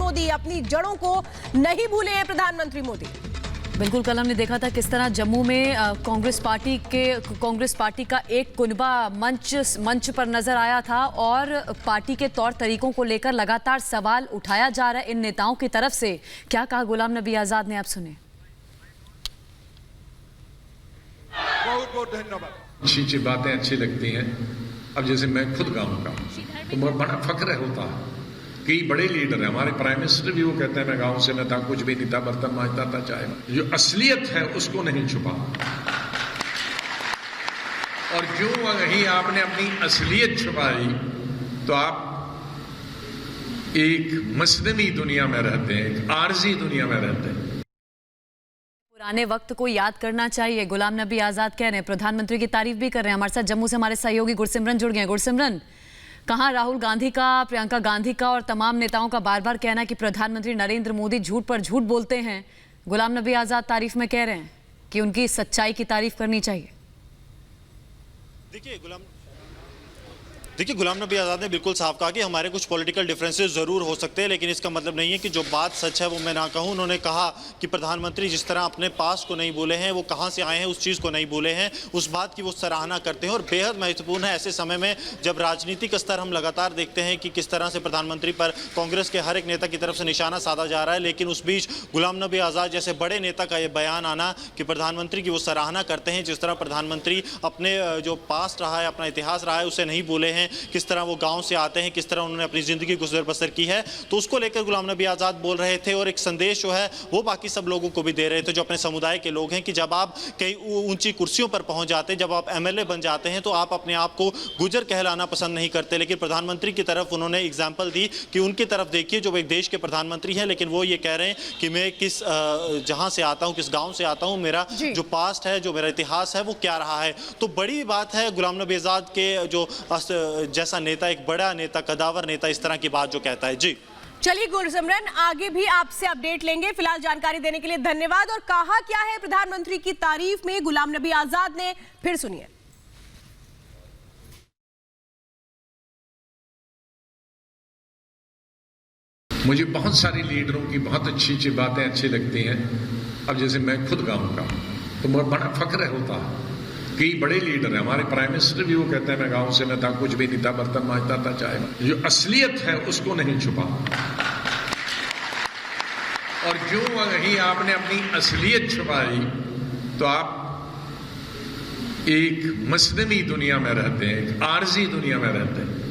मोदी, अपनी जड़ों को नहीं भूले हैं प्रधानमंत्री मोदी। बिल्कुल, कल हमने देखा था किस तरह जम्मू में कांग्रेस पार्टी का एक कुनबा मंच पर नजर आया था और पार्टी के तौर तरीकों को लेकर लगातार सवाल उठाया जा रहा है इन नेताओं की तरफ से। क्या कहा गुलाम नबी आजाद ने, आप सुने। बहुत बहुत धन्यवाद। अच्छी बातें अच्छी लगती हैं। अब जैसे मैं खुद गाँव का तो बड़ा फख्र होता है कि बड़े लीडर हैं हमारे। प्राइम मिनिस्टर भी वो कहते हैं मैं गांव से न था, कुछ भी नहीं था, बर्तन मांजता था, चाय। जो असलियत है उसको नहीं छुपा, और जो वहीं आपने अपनी असलियत छुपाई तो आप एक मसनवी दुनिया में रहते हैं, एक आरजी दुनिया में रहते हैं। पुराने वक्त को याद करना चाहिए, गुलाम नबी आजाद कह रहे हैं। प्रधानमंत्री की तारीफ भी कर रहे हैं। हमारे साथ जम्मू से हमारे सहयोगी गुरसिमरन जुड़ गए। गुरसिमरन, कहाँ राहुल गांधी का, प्रियंका गांधी का और तमाम नेताओं का बार बार कहना है कि प्रधानमंत्री नरेंद्र मोदी झूठ पर झूठ बोलते हैं। गुलाम नबी आजाद तारीफ में कह रहे हैं कि उनकी सच्चाई की तारीफ करनी चाहिए। देखिए गुलाम नबी आज़ाद ने बिल्कुल साफ कहा कि हमारे कुछ पॉलिटिकल डिफरेंसेस ज़रूर हो सकते हैं, लेकिन इसका मतलब नहीं है कि जो बात सच है वो मैं ना कहूँ। उन्होंने कहा कि प्रधानमंत्री जिस तरह अपने पास को नहीं भूले हैं, वो कहाँ से आए हैं उस चीज़ को नहीं भूले हैं, उस बात की वो सराहना करते हैं। और बेहद महत्वपूर्ण है ऐसे समय में जब राजनीतिक स्तर हम लगातार देखते हैं कि किस तरह से प्रधानमंत्री पर कांग्रेस के हर एक नेता की तरफ से निशाना साधा जा रहा है, लेकिन उस बीच गुलाम नबी आज़ाद जैसे बड़े नेता का ये बयान आना कि प्रधानमंत्री की वो सराहना करते हैं, जिस तरह प्रधानमंत्री अपने जो पास्ट रहा है, अपना इतिहास रहा है, उसे नहीं भूले हैं, किस तरह वो गांव से आते हैं, किस तरह उन्होंने अपनी ज़िंदगी गुजर बसर की है। तो उसको लेकर गुलाम नबी आज़ाद बोल रहे थे और एक संदेश जो है वो बाकी सब लोगों को भी दे रहे थे जो अपने समुदाय के लोग हैं कि जब आप कई ऊंची कुर्सियों पर पहुंच जाते हैं, जब आप एमएलए बन जाते हैं, तो आप अपने आप को गुजर कहलाना पसंद नहीं करते। लेकिन प्रधानमंत्री की तरफ उन्होंने एग्जाम्पल दी कि उनकी तरफ देखिए जो एक देश के प्रधानमंत्री हैं, लेकिन वो ये कह रहे हैं कि मैं किस जहाँ से आता हूँ, किस गाँव से आता हूँ, मेरा जो पास्ट है, जो मेरा इतिहास है वो क्या रहा है। तो बड़ी बात है गुलाम नबी आज़ाद के जो जैसा नेता, एक बड़ा नेता, कदावर नेता, इस तरह की बात जो कहता है। जी चलिए गुरसिमरन, आगे भी आपसे अपडेट लेंगे। फिलहाल जानकारी देने के लिए धन्यवाद। और कहा क्या है प्रधानमंत्री की तारीफ में गुलाम नबी आजाद ने, फिर सुनिए। मुझे बहुत सारे लीडरों की बहुत अच्छी बातें अच्छी लगती हैं। अब जैसे मैं खुद गाँव का तो बड़ा फख्र होता है कि बड़े लीडर हैं हमारे। प्राइम मिनिस्टर भी वो कहते हैं मैं गांव से न था, कुछ भी नहीं था, बर्तन मांजता था, चाय। जो असलियत है उसको नहीं छुपा, और जो वहीं आपने अपनी असलियत छुपाई तो आप एक मसनवी दुनिया में रहते हैं, एक आरजी दुनिया में रहते हैं।